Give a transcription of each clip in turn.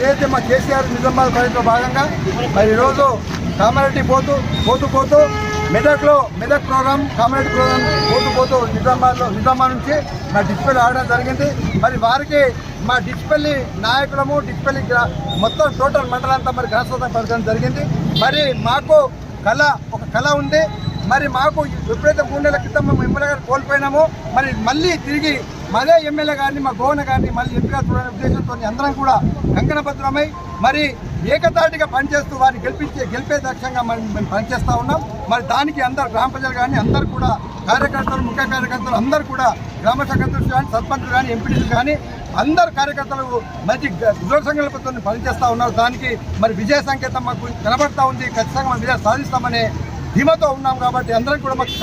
ఏదైతే మా కేసీఆర్ నిజామాబాద్ పర్యటనలో భాగంగా మరి ఈరోజు కామారెడ్డి పోతూ మెదక్ ప్రోగ్రాం కామారెడ్డి ప్రోగ్రాం పోతూ నిజామాబాద్ నుంచి మా డిస్ప్లే ఆడడం జరిగింది. మరి వారికి మా డిస్ప్లే నాయకులము డిస్ప్లే మొత్తం టోటల్ మండలంతా మరి ఘనస్వాగతం పలకడం జరిగింది. మరి మాకు ఒక కళ ఉంది. మరి మాకు ఎప్పుడైతే 3 నెలల క్రితం మేము ఎమ్మెల్యే గారు కోల్పోయినామో మరి మళ్ళీ తిరిగి మదే ఎమ్మెల్యే గారిని మా గవర్నర్ గారిని మళ్ళీ ఎంపీగా చూడనే ఉద్దేశంతో అందరం కూడా కంకణబద్ధమై మరి ఏకతాటిగా పనిచేస్తూ వారిని గెలిపే లక్ష్యంగా మేము పనిచేస్తూ ఉన్నాం. మరి దానికి అందరు గ్రామ ప్రజలు కానీ అందరూ కూడా కార్యకర్తలు ముఖ్య కార్యకర్తలు అందరూ కూడా గ్రామ సెక్రటరీలు కానీ సర్పంచులు కానీ ఎంపీలు కానీ అందరు కార్యకర్తలు మంచి దృఢ సంకల్పంతో పనిచేస్తూ ఉన్నారు. దానికి మరి విజయ సంకేతం మాకు కనబడతా ఉంది. ఖచ్చితంగా మనం విజయం సాధిస్తామనే ధీమాతో ఉన్నాం. కాబట్టి అందరం కూడా మాకు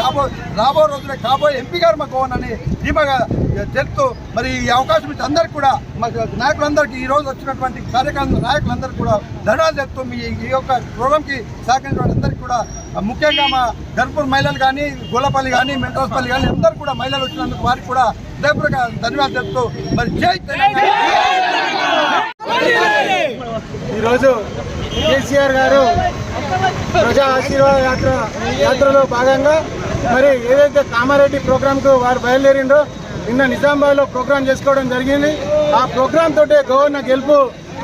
రాబో రోజులే కాబోయే ఎంపీ గారు మాకు అని ధీమాగా తెలుపుతూ మరి ఈ అవకాశం ఇచ్చి అందరికీ కూడా మా నాయకులందరికీ ఈ రోజు వచ్చినటువంటి కార్యక్రమ నాయకులందరికీ కూడా ధన్యవాదాలు చెప్తూ ఈ యొక్క ప్రోగ్రాంకి సహకరించిన అందరికీ కూడా ముఖ్యంగా మా గన్పూర్ మహిళలు కానీ గోలపల్లి కానీ మెంటోస్పల్లి కానీ అందరూ కూడా మహిళలు వచ్చినందుకు వారికి కూడా హృదయపూర్వక ధన్యవాదాలు చెప్తూ మరి జై ఈరోజు కేసీఆర్ గారు ప్రజా ఆశీర్వాద యాత్రలో భాగంగా మరి ఏదైతే కామారెడ్డి ప్రోగ్రాంకు వారు బయలుదేరిండో నిన్న నిజామాబాద్లో ప్రోగ్రాం చేసుకోవడం జరిగింది. ఆ ప్రోగ్రాం తోటే గవర్నర్ గెలుపు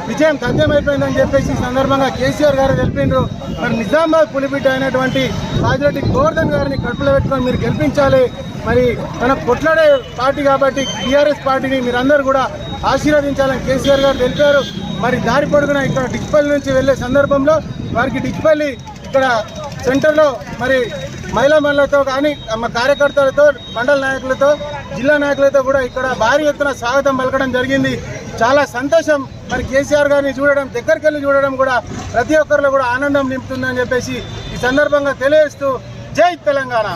విజయం తథ్యమైపోయిందని చెప్పేసి ఈ సందర్భంగా కేసీఆర్ గారు తెలిపిండ్రు. మరి నిజామాబాద్ పులిబిడ్డ అయినటువంటి రాజిరెడ్డి గోవర్ధన్ గారిని కడుపులో పెట్టుకొని మీరు గెలిపించాలి. మరి తన కొట్లాడే పార్టీ కాబట్టి టీఆర్ఎస్ పార్టీని మీరందరూ కూడా ఆశీర్వదించాలని కేసీఆర్ గారు తెలిపారు. మరి దారి పొడుగున ఇక్కడ డిచ్పల్లి నుంచి వెళ్లే సందర్భంలో వారికి డిచ్పల్లి ఇక్కడ సెంటర్లో మరి మహిళలతో కానీ కార్యకర్తలతో మండల నాయకులతో జిల్లా నాయకులతో కూడా ఇక్కడ భారీ ఎత్తున స్వాగతం పలకడం జరిగింది. చాలా సంతోషం. మరి కేసీఆర్ గారిని చూడడం దగ్గరికి వెళ్ళి చూడడం కూడా ప్రతి ఒక్కరిలో కూడా ఆనందం నింపుతుందని చెప్పేసి ఈ సందర్భంగా తెలియజేస్తూ జై తెలంగాణ.